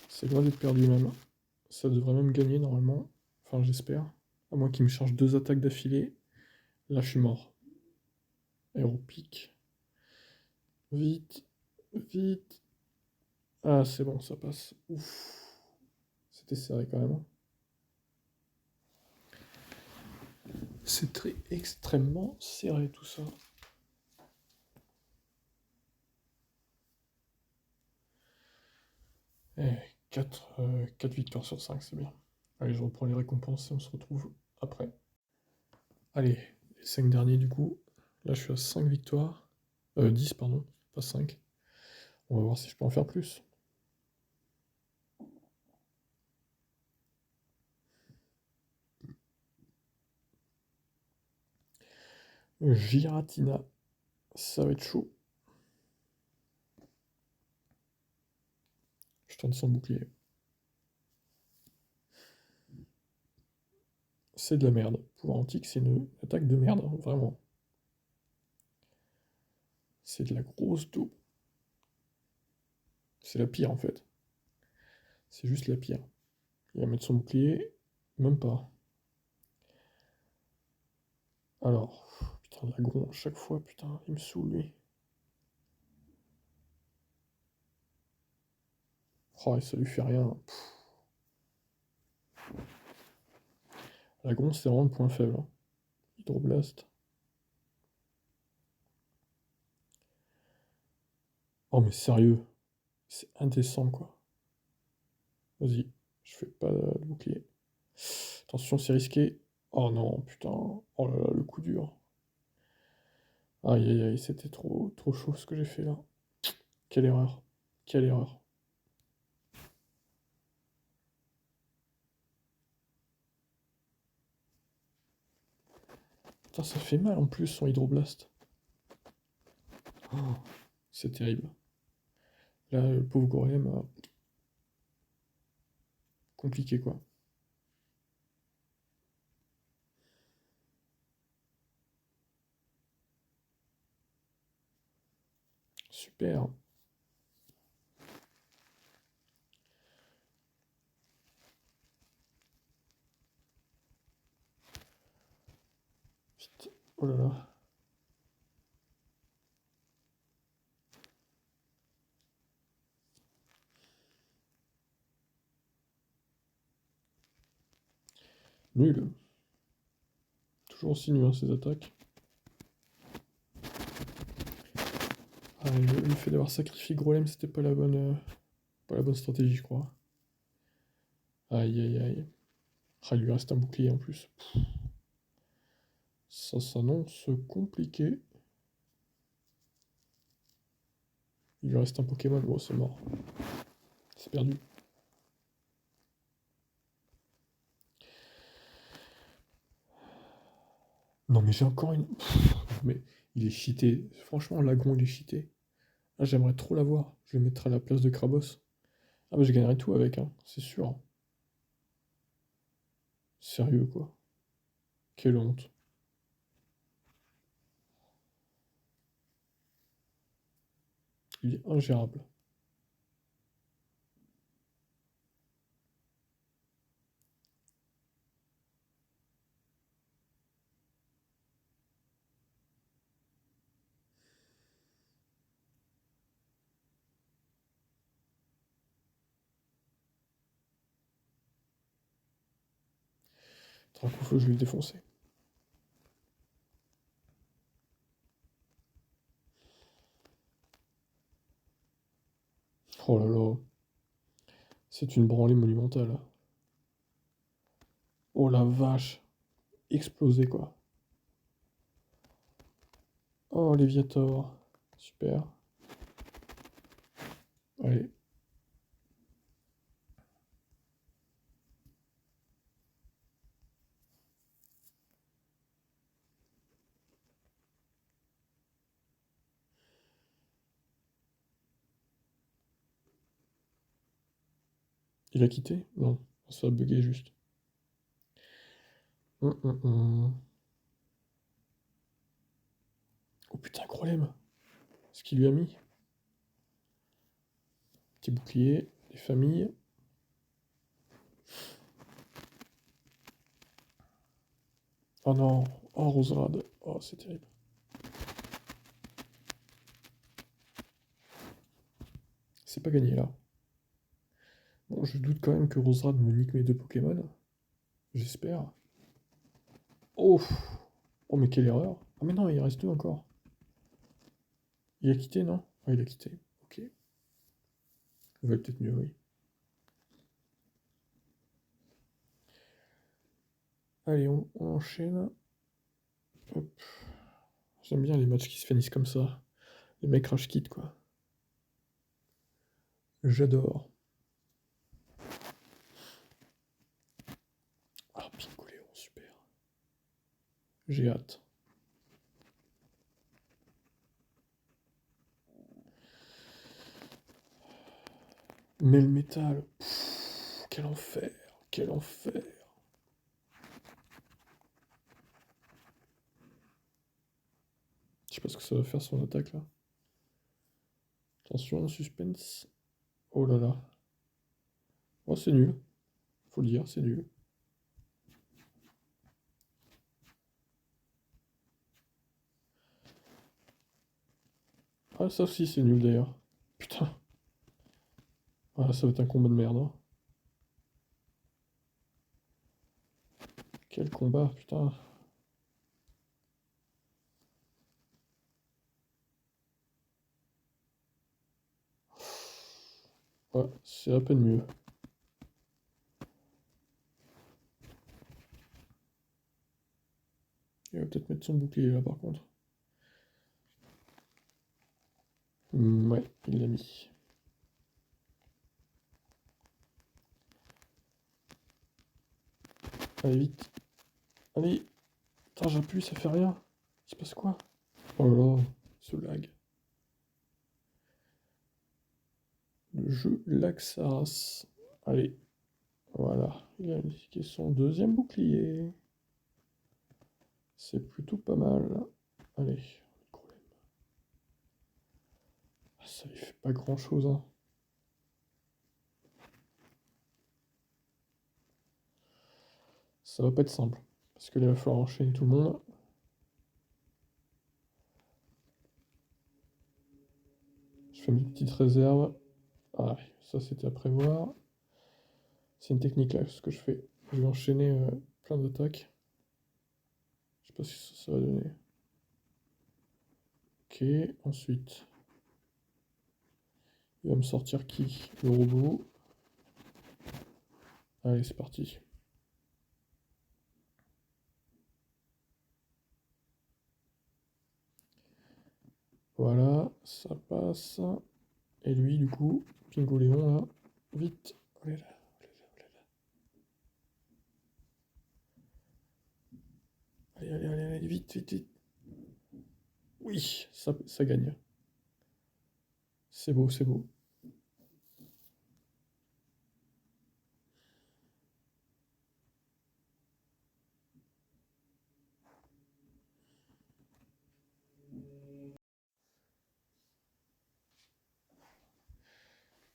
C'est loin d'être perdu même. Ça devrait même gagner normalement. Enfin, j'espère. À moins qu'il me charge 2 attaques d'affilée. Là, je suis mort. Aéropique. Vite. Vite. Ah, c'est bon, ça passe. Ouf. C'était serré quand même, hein. C'est très extrêmement serré tout ça. Eh, 4 victoires sur 5, c'est bien. Allez, je reprends les récompenses et on se retrouve après. Allez, les 5 derniers du coup. Là, je suis à 5 victoires. 10, pardon, pas 5. On va voir si je peux en faire plus. Giratina, ça va être chaud. Je tente son bouclier. C'est de la merde. Pouvoir antique, c'est une attaque de merde, hein, vraiment. C'est de la grosse taupe. C'est la pire en fait. C'est juste la pire. Il va mettre son bouclier, même pas. Alors, putain, l'agron à chaque fois, putain, il me saoule lui. Oh, et ça lui fait rien. L'agron, c'est vraiment le point faible, hein. Hydroblast. Oh, mais sérieux, c'est indécent quoi. Vas-y, je fais pas de bouclier. Attention, c'est risqué. Oh non, putain. Oh là là, le coup dur. Aïe aïe aïe, c'était trop chaud ce que j'ai fait là. Quelle erreur. Quelle erreur. Putain, ça fait mal en plus son hydroblast. Oh, c'est terrible. Là, le pauvre Gorem, compliqué quoi. Super. Vite. Oh là là. Nul. Toujours aussi nul, hein, ces attaques. Ah, le fait d'avoir sacrifié Golem, c'était pas la bonne stratégie, je crois. Aïe aïe aïe. Ah, il lui reste un bouclier en plus. Ça s'annonce compliqué. Il lui reste un Pokémon, bon, c'est mort. C'est perdu. Non, mais j'ai encore une. Mais il est cheaté. Franchement, l'agron, il est cheaté. Ah, j'aimerais trop l'avoir. Je le mettrais à la place de Krabos. Ah, bah, je gagnerais tout avec, hein, c'est sûr. Sérieux, quoi. Quelle honte. Il est ingérable. Un coup, faut que je vais le défoncer. Oh là là. C'est une branlée monumentale. Oh la vache. Explosé quoi. Oh Léviator. Super. Allez. Il a quitté? Non. Ça a bugué juste. Oh putain, problème. Ce qu'il lui a mis. Petit bouclier. Des familles. Oh non. Oh Roserad. Oh c'est terrible. C'est pas gagné là. Bon, je doute quand même que Roserad me nique mes deux Pokémon. J'espère. Oh. Oh mais quelle erreur. Ah mais non, il reste deux encore. Il a quitté, non? Ah, il a quitté. Ok. Il va peut-être mieux, oui. Allez, on enchaîne. Hop. J'aime bien les matchs qui se finissent comme ça. Les mecs rage quittent, quoi. J'adore. Ah, Pincoléon, super. J'ai hâte. Mais le métal. Pff, quel enfer. Quel enfer. Je sais pas ce que ça va faire son attaque là. Attention, suspense. Oh là là. Oh, c'est nul. Faut le dire, c'est nul. Ah, ça aussi, c'est nul d'ailleurs. Putain. Ah, ça va être un combat de merde. Hein. Quel combat, putain. Ouais, c'est à peine mieux. Il va peut-être mettre son bouclier là par contre. Ouais, il l'a mis. Allez, vite. Allez. Putain, j'appuie, ça fait rien. Il se passe quoi? Oh là là, ce lag. Le jeu lag sa race. Allez, voilà. Il a indiqué son deuxième bouclier. C'est plutôt pas mal. Allez. Ah, ça lui fait pas grand chose, hein. Ça va pas être simple. Parce que là, il va falloir enchaîner tout le monde. Je fais mes petites réserves. Ah, ça c'était à prévoir. C'est une technique là, ce que je fais. Je vais enchaîner plein d'attaques. Je sais pas si ça va donner. Ok, ensuite. Il va me sortir qui? Le robot. Allez, c'est parti. Voilà, ça passe. Et lui, du coup, Pingoléon, là. Vite. Oh là là, oh là là, oh là là. Allez, allez, allez, allez, vite, vite, vite. Oui, ça gagne. C'est beau, c'est beau.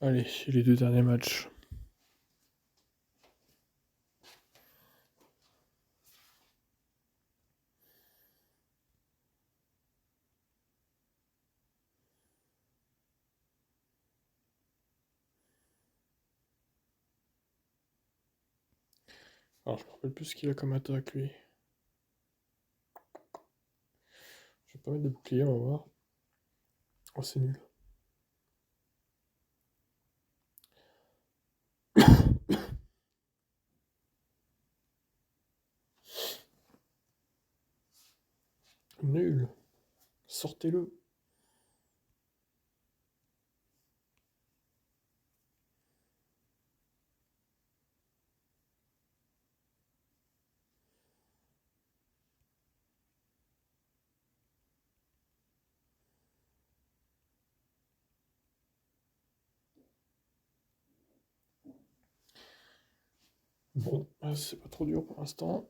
Allez, les deux derniers matchs. Alors, je me rappelle plus ce qu'il a comme attaque, lui. Je vais pas mettre de bouclier, on va voir. Oh, c'est nul. Nul. Sortez-le. Bon, c'est pas trop dur pour l'instant.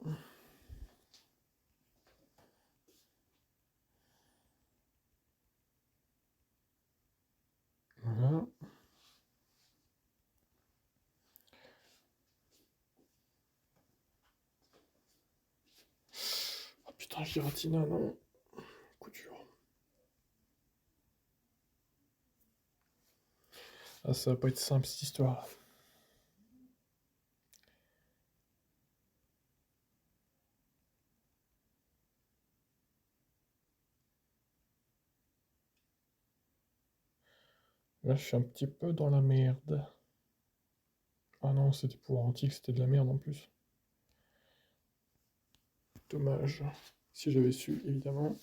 Voilà. Oh putain, Giratina, non. Coup dur. Ah, ça va pas être simple cette histoire. Là, je suis un petit peu dans la merde. Ah non, c'était pour Antique, c'était de la merde en plus. Dommage. Si j'avais su, évidemment.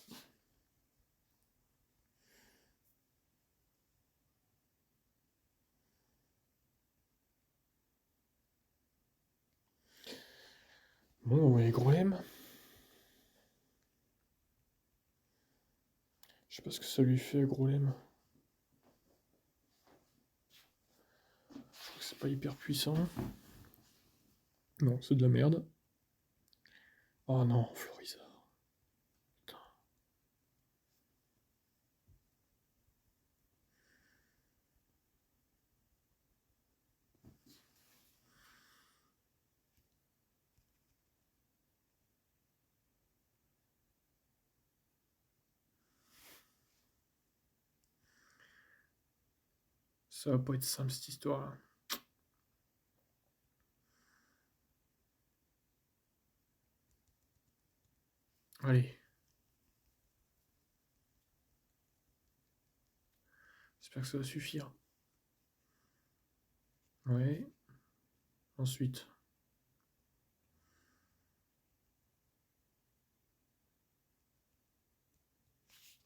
Bon, et Grolem. Je sais pas ce que ça lui fait, Grolem. Je crois que c'est pas hyper puissant. Non, c'est de la merde. Oh non, Florizard. Putain. Ça va pas être simple cette histoire. Allez. J'espère que ça va suffire. Ouais. Ensuite.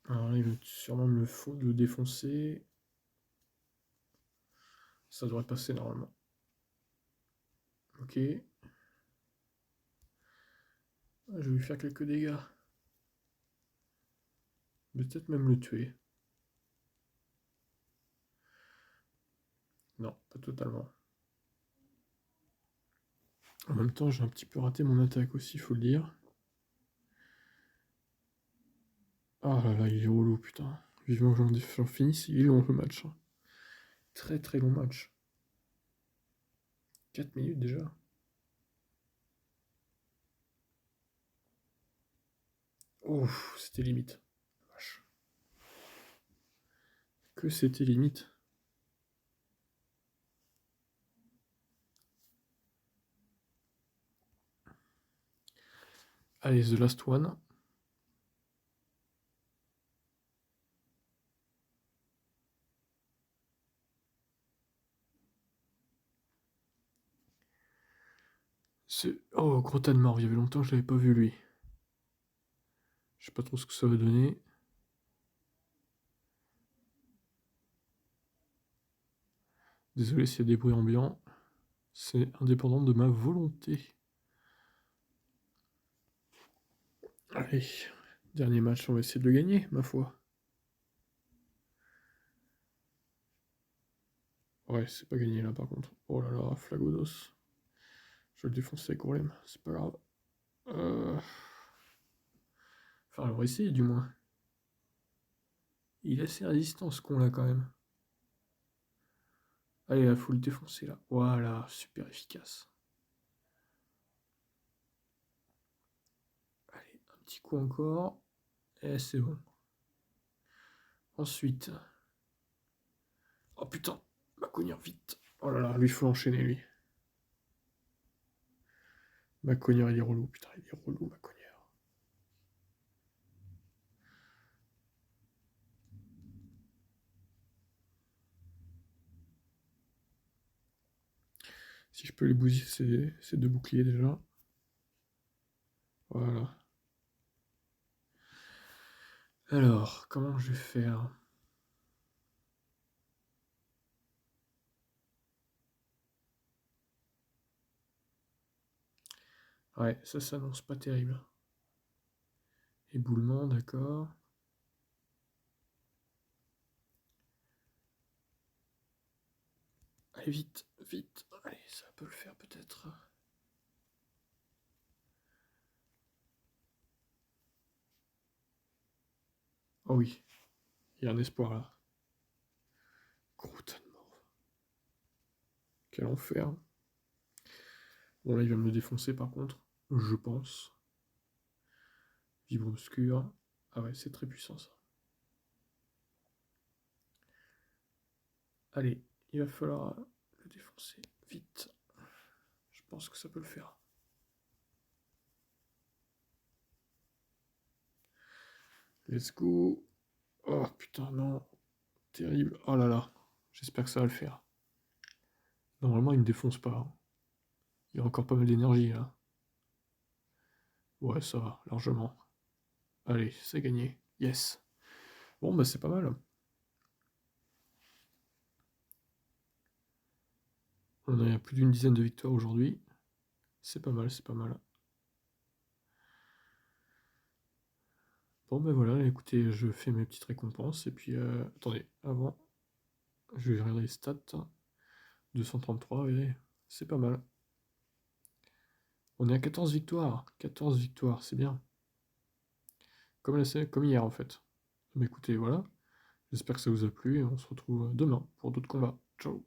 Alors là, il va sûrement le défoncer. Ça devrait passer normalement. Ok. Ah, je vais lui faire quelques dégâts. Peut-être même le tuer. Non, pas totalement. En même temps, j'ai un petit peu raté mon attaque aussi, faut le dire. Ah là là, il est relou, putain. Vivement que j'en finisse, il est long le match. Très très long match. 4 minutes déjà. Oh, c'était limite. Vache. Que c'était limite. Allez, The Last One. Oh, gros tas de mort, il y avait longtemps que je l'avais pas vu lui. Je sais pas trop ce que ça va donner. Désolé s'il y a des bruits ambiants. C'est indépendant de ma volonté. Allez, dernier match, on va essayer de le gagner, ma foi. Ouais, c'est pas gagné là par contre. Oh là là, Flagodos. Je vais le défoncer avec problème, c'est pas grave. Enfin, on va essayer du moins. Il est assez résistant ce con là quand même. Allez, il faut le défoncer là. Voilà, super efficace. Allez, un petit coup encore. Et c'est bon. Ensuite. Oh putain, va cognir vite. Oh là là, lui faut l'enchaîner lui. Ma cogneur, il est relou. Putain, il est relou, ma cogneur. Si je peux les bousiller ces deux boucliers déjà. Voilà. Alors, comment je vais faire? Ouais, ça s'annonce pas terrible. Éboulement, d'accord. Allez, vite, vite. Allez, ça peut le faire peut-être. Oh oui, il y a un espoir là. Gros tas de morts. Quel enfer. Bon, là, il va me le défoncer par contre, je pense. Vivre obscur. Ah ouais, c'est très puissant ça. Allez, il va falloir le défoncer vite. Je pense que ça peut le faire. Let's go. Oh putain, non. Terrible. Oh là là. J'espère que ça va le faire. Normalement, il me défonce pas, hein. Il y a encore pas mal d'énergie là. Ouais, ça va, largement. Allez, c'est gagné. Yes. Bon, bah c'est pas mal. On a plus d'une dizaine de victoires aujourd'hui. C'est pas mal, c'est pas mal. Bon, ben voilà, écoutez, je fais mes petites récompenses. Et puis, attendez, avant, je vais regarder les stats. 233, oui, c'est pas mal. On est à 14 victoires. 14 victoires, c'est bien. Comme hier, en fait. Mais écoutez, voilà. J'espère que ça vous a plu et on se retrouve demain pour d'autres combats. Ciao.